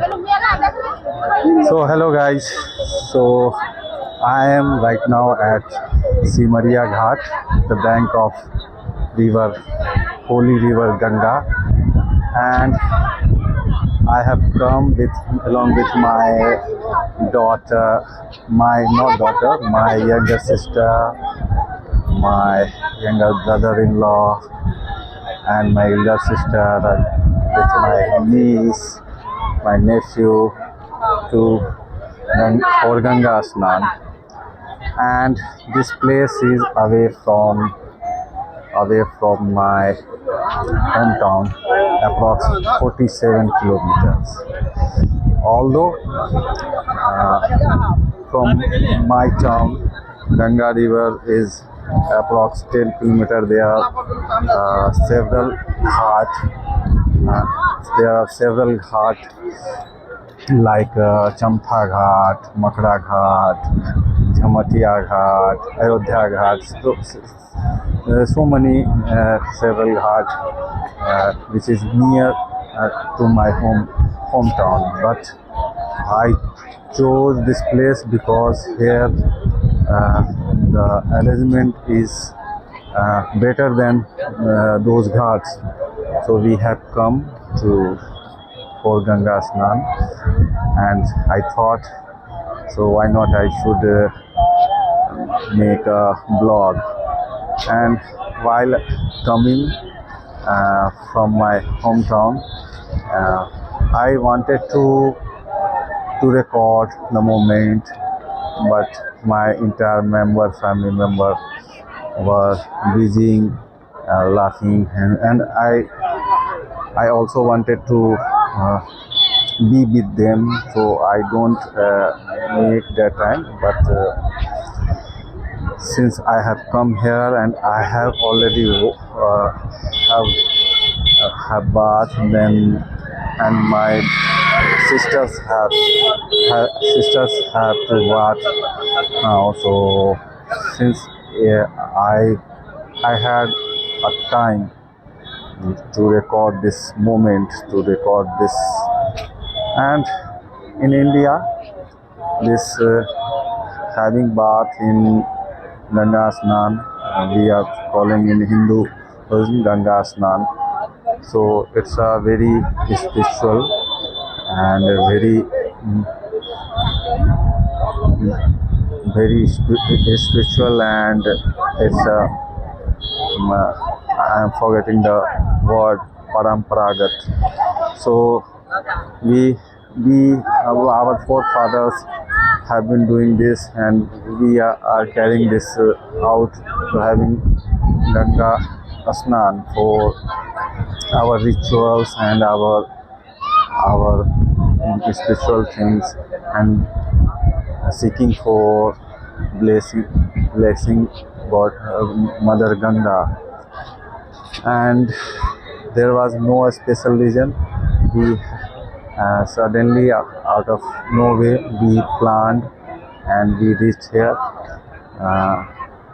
So hello guys. So I am right now at Simaria Ghat, the bank of river, holy river Ganga, and I have come with along with my daughter, my not daughter, my younger sister, my younger brother-in-law, and my elder sister, with my niece, my nephew to for Ganga Snan. And this place is away from my hometown, approximately 47 kilometers. Although from my town, Ganga River is approx 10 kilometers. There are several ghat. There are several ghat like Chamtha Ghat, Makra Ghat, Jhamatia Ghat, Ayodhya Ghat. So many several ghat which is near to my hometown. But I chose this place because here the arrangement is better than those ghats. So we have come to for Ganga Snan, and I thought, so why not I should make a blog. And while coming from my hometown, I wanted to record the moment, but my entire family member were busy, laughing, and I also wanted to be with them, so I don't make that time. But since I have come here and I have already have bath, then and my sisters have to bath now. So since I had a time to record this moment, to record this. And in India, this having bath in Ganga Snan, we are calling in Hindu Ganga Snan. So it's a very spiritual and a very spiritual, and it's a I am forgetting the word, paramparagat. So our forefathers have been doing this, and we are carrying this out to having Ganga Asnan for our rituals and our spiritual things, and seeking for blessing God, Mother Ganga. And there was no special reason. We suddenly, out of nowhere, we planned and we reached here.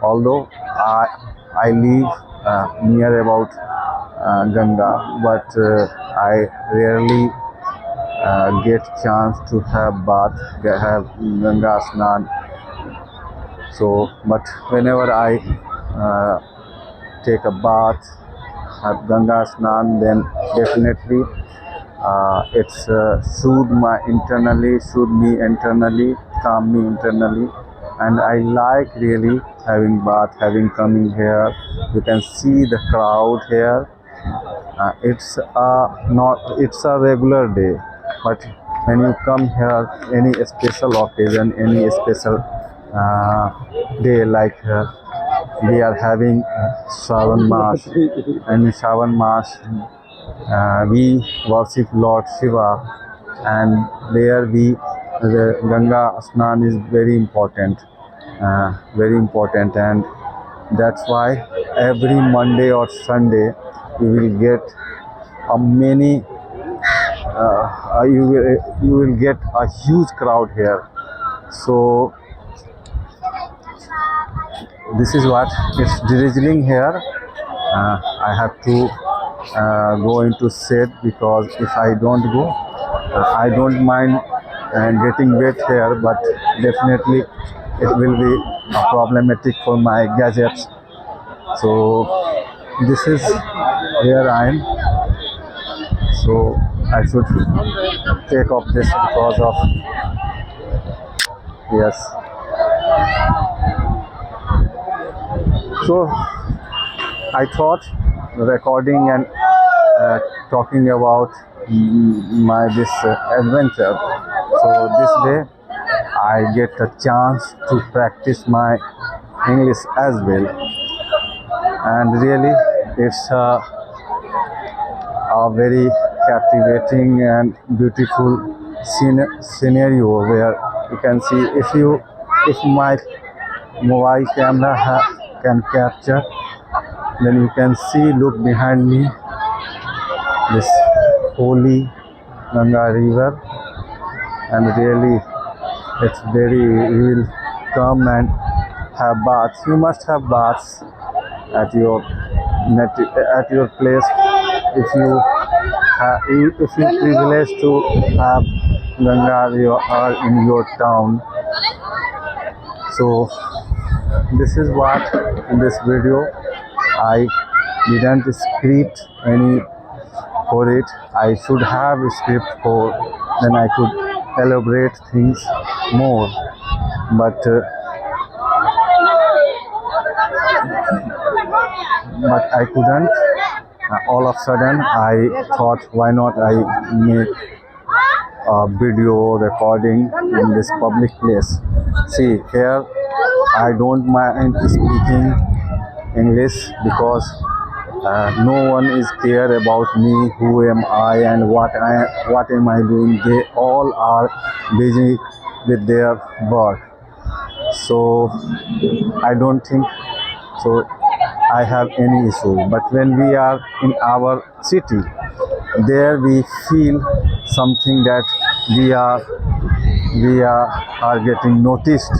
Although I live near about Ganga, but I rarely get chance to have Ganga Snan. So, but whenever I take a bath, have Ganga Snan, then definitely it's soothe me internally, calm me internally, and I like really having bath, having coming here. You can see the crowd here. It's a regular day, but when you come here, any special occasion, any special day, like we are having Shravan Mass, and in Shravan Mass we worship Lord Shiva, and there the Ganga Snan is very important, and that's why every Monday or Sunday you will get you will get a huge crowd here. So this is what it's drizzling here. I have to go into shade, because if I don't go, I don't mind getting wet here, but definitely it will be problematic for my gadgets. So this is where I am. So I should take off this because of, yes. So I thought recording and talking about my this adventure. So this way I get a chance to practice my English as well, and really it's a very captivating and beautiful scenario where you can see, if my mobile camera can capture, then you can see, look behind me, this holy Ganga river, and really it's very, you will come and have baths. You must have baths at your at your place if you privilege to have Ganga river in your town. So this is what in this video I didn't script any for it. I should have a script for, then I could elaborate things more, but I couldn't. All of a sudden I thought, why not I make a video recording in this public place. See here, I don't mind speaking English because no one is care about me, who am I and what am I doing. They all are busy with their work. So I don't think so I have any issue. But when we are in our city, there we feel something that we are getting noticed,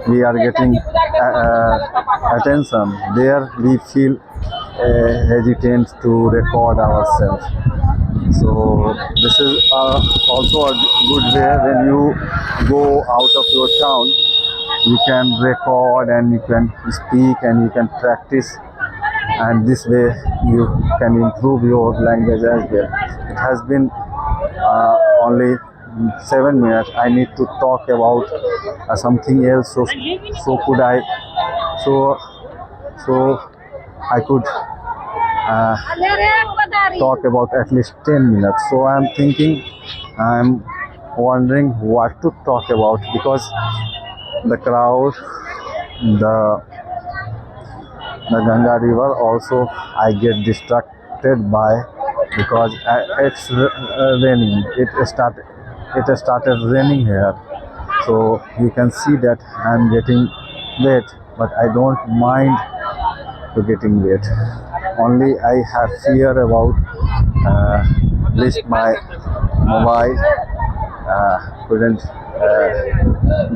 we are getting attention. There we feel hesitant to record ourselves. So this is also a good way. When you go out of your town, you can record and you can speak and you can practice, and this way you can improve your language as well. It has been only 7 minutes. I need to talk about something else. So could I? So I could talk about at least 10 minutes. So I'm wondering what to talk about, because the crowd, the Ganga river also I get distracted by, because it's raining. It started raining here, so you can see that I'm getting wet, but I don't mind to getting wet. Only I have fear about least my mobile couldn't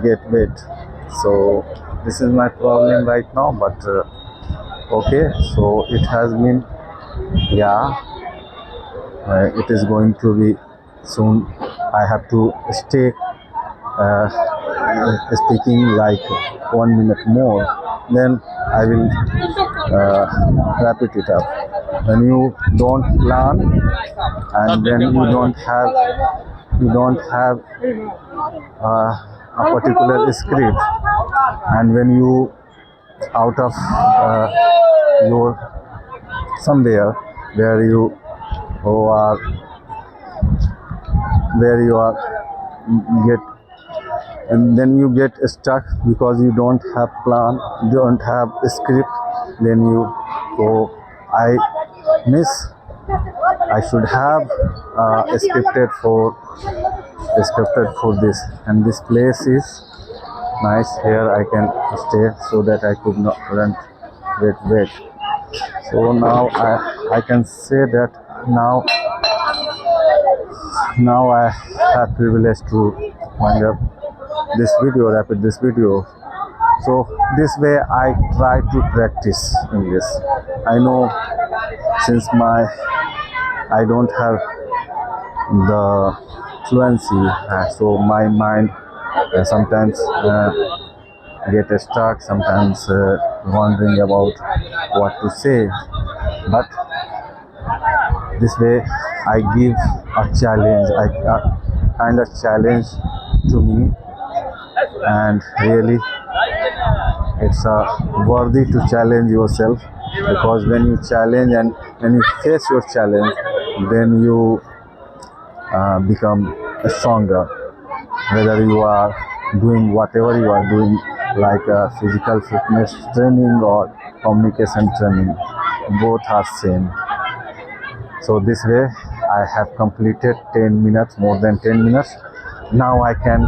get wet. So this is my problem right now, but okay. So it has been, yeah, it is going to be soon. I have to stay speaking like 1 minute more, then I will wrap it up. When you don't plan, and then you don't have a particular script, and when you out of your somewhere where you are get, and then you get stuck because you don't have plan, don't have a script, then you go, I should have scripted for this, and this place is nice. Here I can stay so that I couldn't get wet. So now I can say that now I have privilege to wind up this video, wrap it this video. So this way I try to practice English. I know since I don't have the fluency, so my mind sometimes get stuck, sometimes wondering about what to say. But this way, I give a challenge, kind of challenge to me, and really, it's worthy to challenge yourself, because when you challenge and when you face your challenge, then you become stronger. Whether you are doing whatever you are doing, like physical fitness training or communication training, both are same. So this way I have completed 10 minutes, more than 10 minutes. Now I can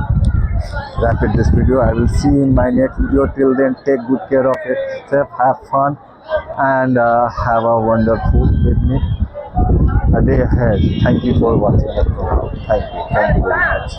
wrap it this video. I will see you in my next video. Till then, take good care of yourself, have fun, and have a wonderful evening, a day ahead. Thank you for watching. Thank you very much.